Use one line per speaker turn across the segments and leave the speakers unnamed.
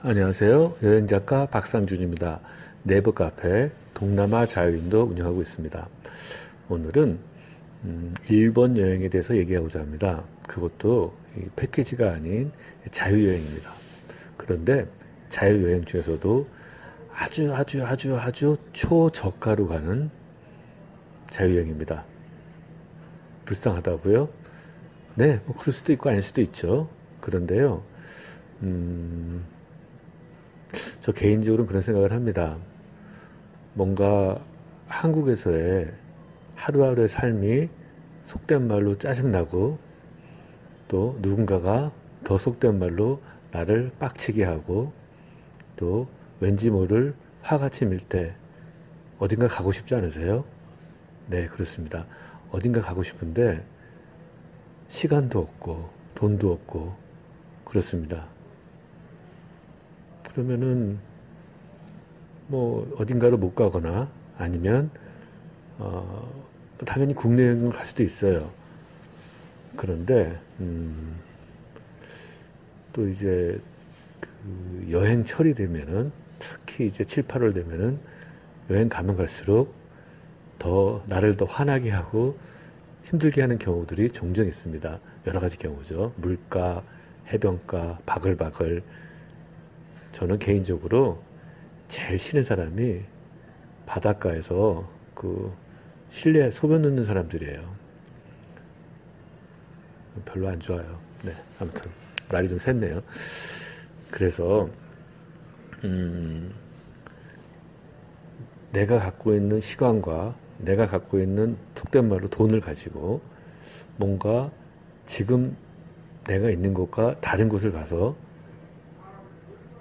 안녕하세요. 여행작가 박상준입니다. 네이버 카페 동남아 자유인도 운영하고 있습니다. 오늘은 일본 여행에 대해서 얘기하고자 합니다. 그것도 패키지가 아닌 자유여행입니다. 그런데 자유여행 중에서도 아주 초저가로 가는 자유여행입니다. 불쌍하다고요? 네, 뭐 그럴 수도 있고 아닐 수도 있죠. 그런데요, 저 개인적으로는 그런 생각을 합니다. 뭔가 한국에서의 하루하루의 삶이 속된 말로 짜증나고 또 누군가가 더 속된 말로 나를 빡치게 하고 또 왠지 모를 화가 치밀 때 어딘가 가고 싶지 않으세요? 네, 그렇습니다. 어딘가 가고 싶은데 시간도 없고 돈도 없고 그렇습니다. 그러면은 뭐 어딘가로 못 가거나 아니면 당연히 국내 여행을 갈 수도 있어요. 그런데 또 이제 그 여행철이 되면은 특히 이제 7, 8월 되면은 여행 가면 갈수록 더 나를 더 화나게 하고 힘들게 하는 경우들이 종종 있습니다. 여러 가지 경우죠. 물가, 해변가, 바글바글. 저는 개인적으로 제일 싫은 사람이 바닷가에서 그 실내에 소변 넣는 사람들이에요. 별로 안 좋아요. 네, 아무튼 말이 좀 샜네요. 그래서 내가 갖고 있는 시간과 내가 갖고 있는 속된 말로 돈을 가지고 뭔가 지금 내가 있는 곳과 다른 곳을 가서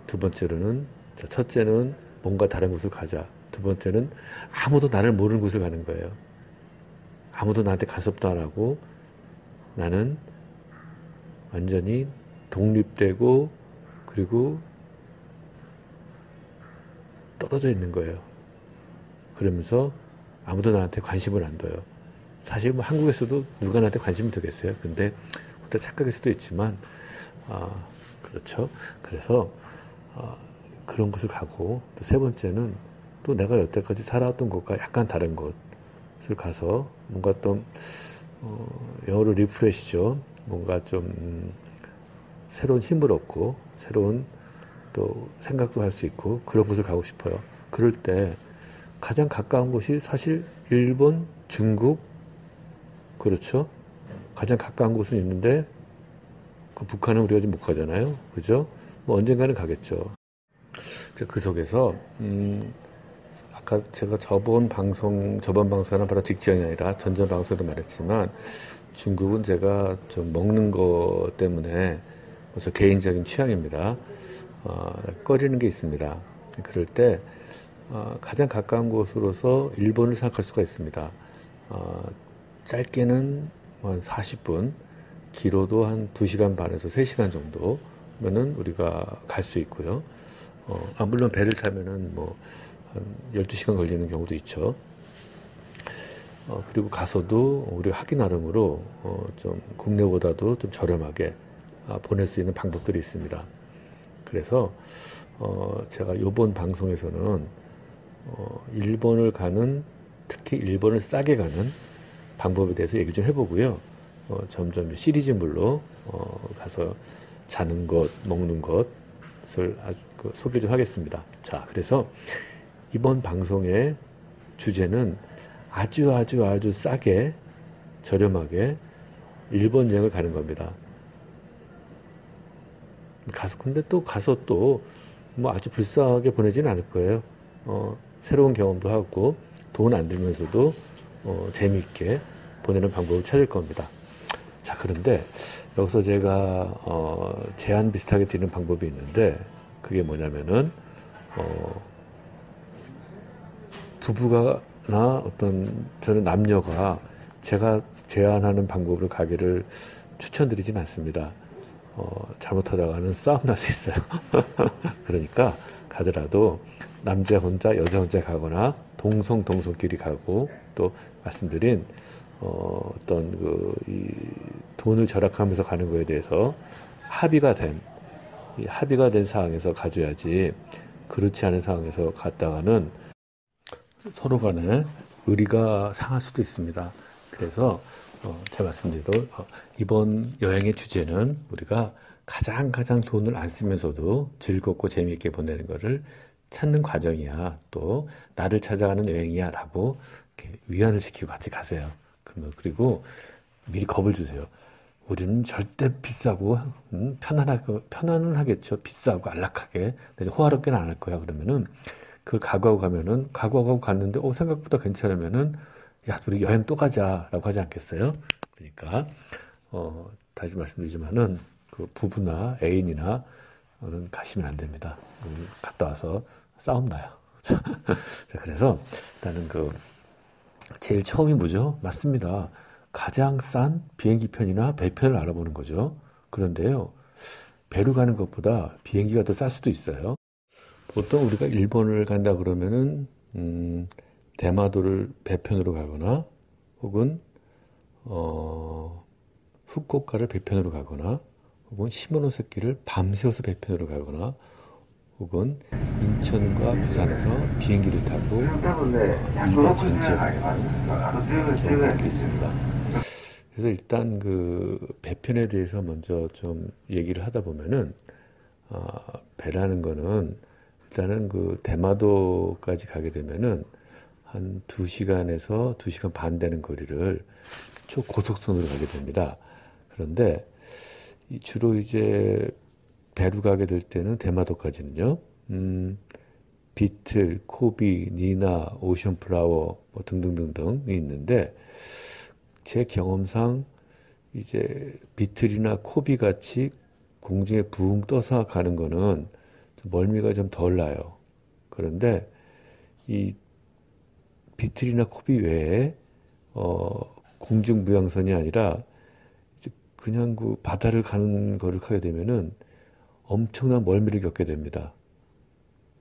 두 번째로는 첫째는 뭔가 다른 곳을 가자. 두 번째는 아무도 나를 모르는 곳을 가는 거예요. 아무도 나한테 간섭도 안 하고 나는 완전히 독립되고 그리고 떨어져 있는 거예요. 그러면서 아무도 나한테 관심을 안 둬요. 사실 뭐 한국에서도 누가 나한테 관심을 두겠어요. 근데 혼자 착각일 수도 있지만 그렇죠. 그래서 그런 곳을 가고 또 세 번째는 또 내가 여태까지 살아왔던 곳과 약간 다른 곳을 가서 뭔가 또 영어로 리프레시죠. 뭔가 좀 새로운 힘을 얻고 새로운 또 생각도 할 수 있고 그런 곳을 가고 싶어요. 그럴 때 가장 가까운 곳이 사실 일본, 중국 그렇죠. 가장 가까운 곳은 있는데 그 북한은 우리가 지금 못 가잖아요. 그죠? 뭐 언젠가는 가겠죠. 그 속에서 아까 제가 저번 방송에는 바로 직전이 아니라 전전 방송에도 말했지만 중국은 제가 좀 먹는 거 때문에 저 개인적인 취향입니다. 꺼리는 게 있습니다. 그럴 때 가장 가까운 곳으로서 일본을 생각할 수가 있습니다. 짧게는 한 40분, 길어도 한 2시간 반에서 3시간 정도면은 우리가 갈 수 있고요. 물론 배를 타면은 뭐 한 12시간 걸리는 경우도 있죠. 그리고 가서도 우리 하기 나름으로 좀 국내보다도 좀 저렴하게 보낼 수 있는 방법들이 있습니다. 그래서 제가 이번 방송에서는 일본을 가는 특히 일본을 싸게 가는 방법에 대해서 얘기 좀 해보고요. 점점 시리즈물로 가서 자는 것, 먹는 것을 아주 소개 좀 하겠습니다. 자, 그래서 이번 방송의 주제는 아주 싸게 저렴하게 일본 여행을 가는 겁니다. 근데 또 가서 또 뭐 아주 불쌍하게 보내지는 않을 거예요. 새로운 경험도 하고 돈 안 들면서도 재미있게 보내는 방법을 찾을 겁니다. 자, 그런데 여기서 제가 제안 비슷하게 드리는 방법이 있는데 그게 뭐냐면은 부부가나 저는 남녀가 제가 제안하는 방법으로 가기를 추천드리진 않습니다. 잘못하다가는 싸움 날 수 있어요. 그러니까 가더라도 남자 혼자 여자 혼자 가거나 동성끼리 가고 또 말씀드린 이 돈을 절약하면서 가는 거에 대해서 합의가 된 이 합의가 된 상황에서 가져야지 그렇지 않은 상황에서 갔다가는 서로 간에 의리가 상할 수도 있습니다. 그래서 제가 말씀드린 이번 여행의 주제는 우리가 가장 돈을 안 쓰면서도 즐겁고 재미있게 보내는 것을 찾는 과정이야. 또 나를 찾아가는 여행이야 라고 이렇게 위안을 시키고 같이 가세요. 그리고 미리 겁을 주세요. 우리는 절대 비싸고 편안은 하겠죠. 비싸고 안락하게. 근데 호화롭게는 안 할 거야. 그러면은 그걸 각오하고 갔는데 생각보다 괜찮으면은 야, 우리 여행 또 가자라고 하지 않겠어요? 그러니까 다시 말씀드리지만은 그 부부나 애인이나 는 가시면 안 됩니다. 갔다 와서 싸움 나요. 자, 그래서 일단은 제일 처음이 뭐죠? 맞습니다. 가장 싼 비행기 편이나 배편을 알아보는 거죠. 그런데요, 배로 가는 것보다 비행기가 더 쌀 수도 있어요. 보통 우리가 일본을 간다 그러면은 대마도를 배편으로 가거나 혹은 후쿠오카를 배편으로 가거나 혹은 시모노세키를 밤새워서 배편으로 가거나 혹은 인천과 부산에서 비행기를 타고 일본 전지역에 가는 경우가 있습니다. 그래서 일단 그 배편에 대해서 먼저 좀 얘기를 하다 보면은 배라는 거는 일단은 그 대마도까지 가게 되면은 한 2시간에서 2시간 반 되는 거리를 초고속선으로 가게 됩니다. 그런데 주로 이제 배로 가게 될 때는 대마도까지는요, 비틀, 코비, 니나, 오션플라워 뭐 등등등등이 있는데 제 경험상 이제 비틀이나 코비 같이 공중에 붕 떠서 가는 거는 좀 멀미가 좀 덜 나요. 그런데 이 비틀이나 코비 외에 공중 무양선이 아니라 이제 그냥 그 바다를 가는 거를 하게 되면은 엄청난 멀미를 겪게 됩니다.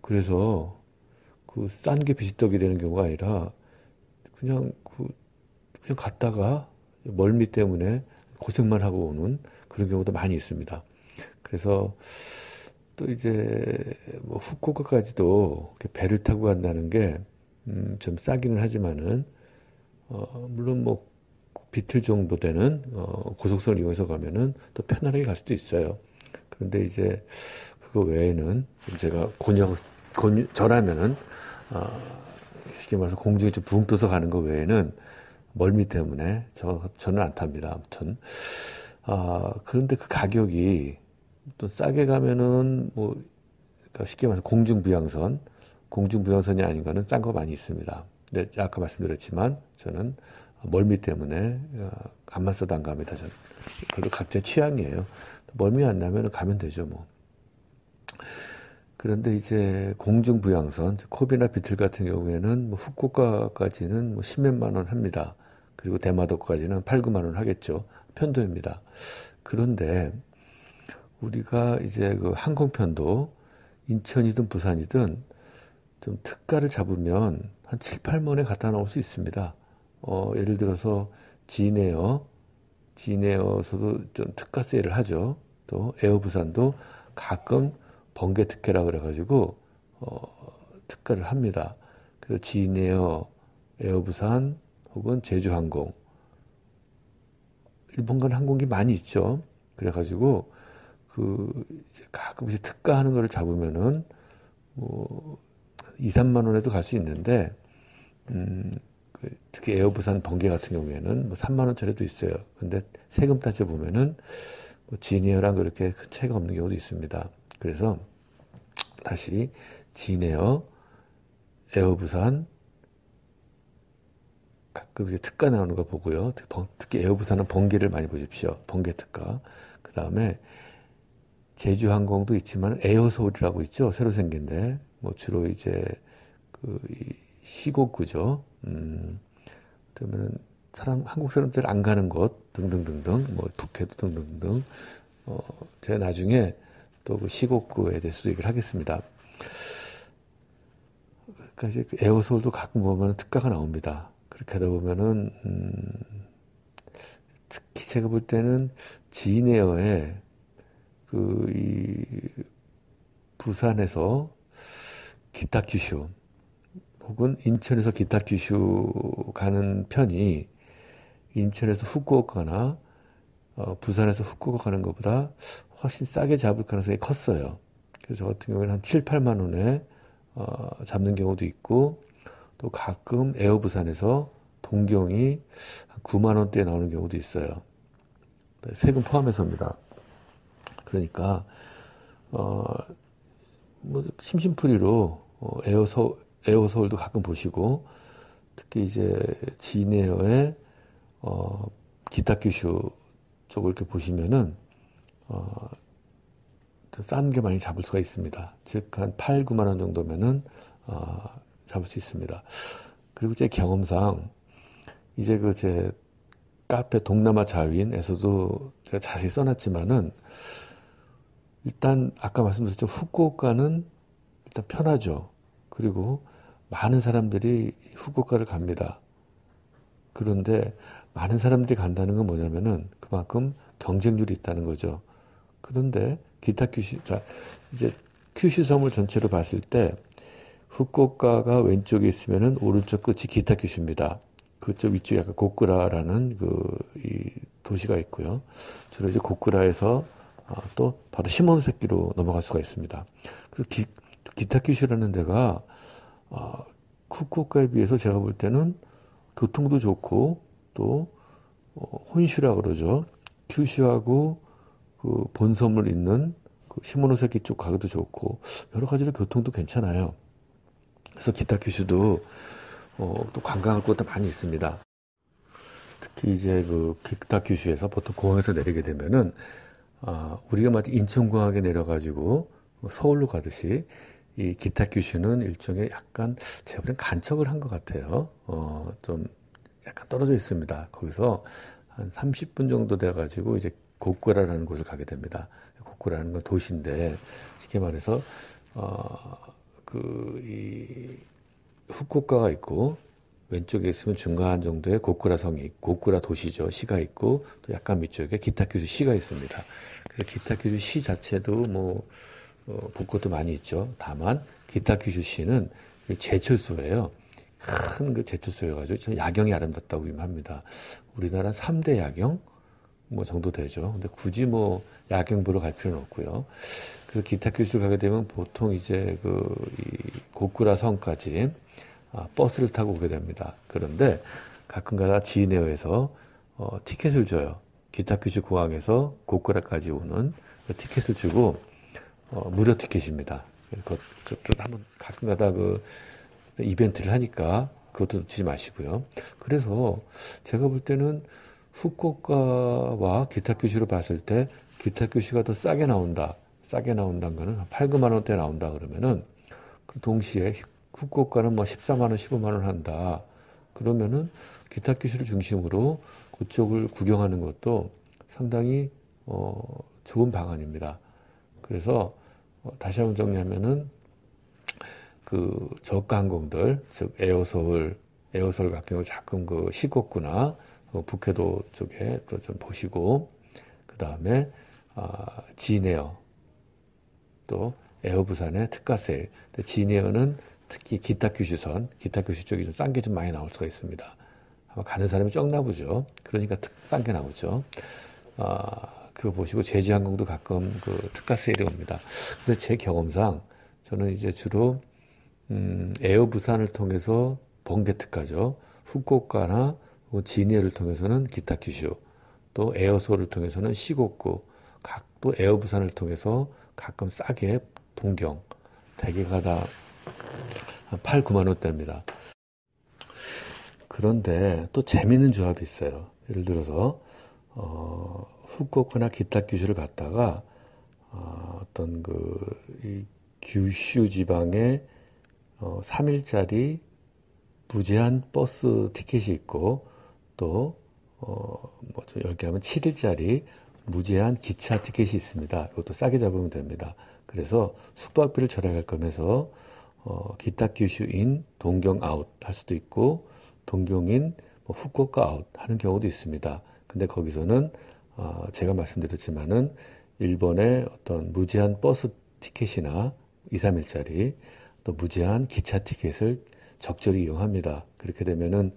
그래서 그 싼 게 비지떡이 되는 경우가 아니라 그냥 그냥 갔다가 멀미 때문에 고생만 하고 오는 그런 경우도 많이 있습니다. 그래서 또 이제 뭐 후쿠오카까지도 이렇게 배를 타고 간다는 게 좀 싸기는 하지만은 물론 뭐 비틀 정도 되는 고속선을 이용해서 가면은 또 편안하게 갈 수도 있어요. 그런데 이제 그거 외에는 제가 저라면은 쉽게 말해서 공중에 좀 붕 떠서 가는 거 외에는 멀미 때문에 저는 안 탑니다. 아무튼 그런데 그 가격이 또 싸게 가면은 뭐 그러니까 쉽게 말해서 공중부양선이 아닌 거는 싼 거 많이 있습니다. 근데 아까 말씀드렸지만 저는 멀미 때문에 안만 써도 안 갑니다. 저는 그것도 각자 취향이에요. 멀미 안 나면 가면 되죠 뭐. 그런데 이제 공중부양선, 코비나 비틀 같은 경우에는 뭐 후쿠오카까지는 뭐 10몇만 원 합니다. 그리고 대마도까지는 8, 9만 원 하겠죠. 편도입니다. 그런데 우리가 이제 그 항공편도 인천이든 부산이든 좀 특가를 잡으면 한 7, 8만 원에 갖다 놓을 수 있습니다. 예를 들어서 진에어서도 좀 특가 세일을 하죠. 또 에어부산도 가끔 번개 특혜라 그래가지고 특가를 합니다. 그래서 진에어, 에어부산 혹은 제주항공, 일본 간 항공기 많이 있죠. 그래가지고 이제 가끔 이제 특가하는 거를 잡으면은 뭐 2, 3만 원에도 갈 수 있는데 특히 에어부산 번개 같은 경우에는 뭐 3만 원짜리도 있어요. 근데 세금 따져 보면은 뭐 진에어랑 그렇게 큰 차이가 없는 경우도 있습니다. 그래서 다시 진에어, 에어부산 가끔 이제 특가 나오는 거 보고요. 특히 에어부산은 번개를 많이 보십시오. 번개 특가. 그 다음에 제주항공도 있지만 에어서울이라고 있죠. 새로 생긴데 뭐 주로 이제 이 시곡구죠. 그러면은 한국 사람들 안 가는 곳 등등등등 뭐 북해도 등등등. 제가 나중에 또 그 시곡구에 대해서 얘기를 하겠습니다. 그러니까 이제 에어서울도 가끔 보면 특가가 나옵니다. 그렇게 하다 보면은 특히 제가 볼 때는 진에어에 이 부산에서 기타 kyushu 혹은 인천에서 기타 kyushu 가는 편이 인천에서 후쿠오카나 부산에서 후쿠오카 가는 것보다 훨씬 싸게 잡을 가능성이 컸어요. 그래서 저 같은 경우에는 한 7, 8만 원에 잡는 경우도 있고, 또 가끔 에어부산에서 동경이 한 9만 원대에 나오는 경우도 있어요. 세금 포함해서입니다. 그러니까 뭐 심심풀이로 에어서울도 가끔 보시고, 특히 이제 진에어의 기타 kyushu 쪽을 이렇게 보시면은 싼 게 많이 잡을 수가 있습니다. 즉 한 8, 9만 원 정도면은 잡을 수 있습니다. 그리고 제 경험상 이제 그 제 카페 동남아 자윈에서도 제가 자세히 써놨지만은, 일단 아까 말씀드렸죠. 후쿠오카는 일단 편하죠. 그리고 많은 사람들이 후쿠오카를 갑니다. 그런데 많은 사람들이 간다는 건 뭐냐면은 그만큼 경쟁률이 있다는 거죠. 그런데 기타 kyushu, 자, 이제 kyushu 섬을 전체로 봤을 때 후쿠오카가 왼쪽에 있으면은 오른쪽 끝이 기타 kyushu입니다. 그쪽 위쪽에 약간 고쿠라라는 이 도시가 있고요. 주로 이제 고쿠라에서 또 바로 시모노세키로 넘어갈 수가 있습니다. 그래서 기타 kyushu라는 데가 후쿠오카에 비해서 제가 볼 때는 교통도 좋고, 또 혼슈라 그러죠. kyushu하고 그 본섬을 잇는 그 시모노세키 쪽 가기도 좋고, 여러 가지로 교통도 괜찮아요. 그래서 기타 kyushu도 또 관광할 곳도 많이 있습니다. 특히 이제 그 기타 kyushu에서 보통 공항에서 내리게 되면은 우리가 마치 인천공항에 내려가지고 서울로 가듯이 이 기타 kyushu는 일종의 약간 제가 보기엔 간척을 한 것 같아요. 좀 약간 떨어져 있습니다. 거기서 한 30분 정도 돼가지고 이제 고쿠라라는 곳을 가게 됩니다. 고쿠라는 건 도시인데, 쉽게 말해서 이 후쿠오카가 있고, 왼쪽에 있으면 중간 정도의 고쿠라 성이 있고, 고쿠라 도시죠. 시가 있고, 또 약간 밑쪽에 기타 kyushu 시가 있습니다. 그래서 기타 kyushu 시 자체도 뭐 볼 것도 많이 있죠. 다만 기타 kyushu 시는 제철소예요. 큰 그 제철소여가지고 저는 야경이 아름답다고 합니다. 우리나라 3대 야경 뭐 정도 되죠. 근데 굳이 뭐 야경 보러 갈 필요는 없고요. 그래서 기타 kyushu를 가게 되면 보통 이제 이 고쿠라 성까지 버스를 타고 오게 됩니다. 그런데 가끔가다 지네어에서 티켓을 줘요. 기타 kyushu 공항에서 고쿠라까지 오는 그 티켓을 주고 무료 티켓입니다. 그것도 한번 가끔가다 이벤트를 하니까 그것도 놓치지 마시고요. 그래서 제가 볼 때는 후쿠오카와 기타 kyushu로 봤을 때 기타 kyushu가 더 싸게 나온다. 싸게 나온다는 거는 한 8, 9만 원대 나온다 그러면은, 그 동시에 후쿠오카는 뭐 14만 원, 15만 원 한다. 그러면은 기타 kyushu를 중심으로 그쪽을 구경하는 것도 상당히 좋은 방안입니다. 그래서 다시 한번 정리하면은 그 저가 항공들, 즉 에어서울 같은 경우 가끔 그 시거쿠나 북해도 쪽에 또 좀 보시고, 그 다음에 진에어, 또 에어부산의 특가 세일. 진에어는 특히 기타 kyushu선, 기타 kyushu 쪽이 좀 싼 게 좀 많이 나올 수가 있습니다. 아마 가는 사람이 적나 보죠. 그러니까 싼 게 나오죠. 그거 보시고 제주항공도 가끔 그 특가 세일이 옵니다. 근데 제 경험상 저는 이제 주로 에어부산을 통해서 번개 특가죠. 후쿠오카나 진해를 통해서는 기타 kyushu, 또 에어서울을 통해서는 시고쿠, 또 에어부산을 통해서 가끔 싸게 동경, 대개가 다 한 8, 9만 원대입니다. 그런데 또 재밌는 조합이 있어요. 예를 들어서 후쿠오카나 기타 kyushu를 갔다가 어떤 이 규슈 지방에 3일짜리 무제한 버스 티켓이 있고, 또 뭐좀 얇게 하면 7일짜리 무제한 기차 티켓이 있습니다. 이것도 싸게 잡으면 됩니다. 그래서 숙박비를 절약할 거면서 기타 kyushu인 동경 아웃 할 수도 있고, 동경인 후쿠오카 아웃 하는 경우도 있습니다. 근데 거기서는 제가 말씀드렸지만은 일본의 어떤 무제한 버스 티켓이나 2, 3일짜리 또 무제한 기차 티켓을 적절히 이용합니다. 그렇게 되면은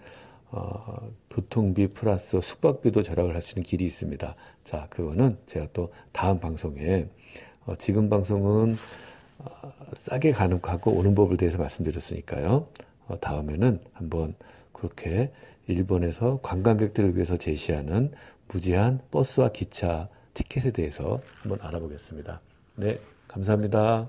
교통비 플러스 숙박비도 절약을 할 수 있는 길이 있습니다. 자, 그거는 제가 또 다음 방송에 지금 방송은 싸게 가고 오는 법에 대해서 말씀드렸으니까요. 다음에는 한번 그렇게 일본에서 관광객들을 위해서 제시하는 무제한 버스와 기차 티켓에 대해서 한번 알아보겠습니다. 네, 감사합니다.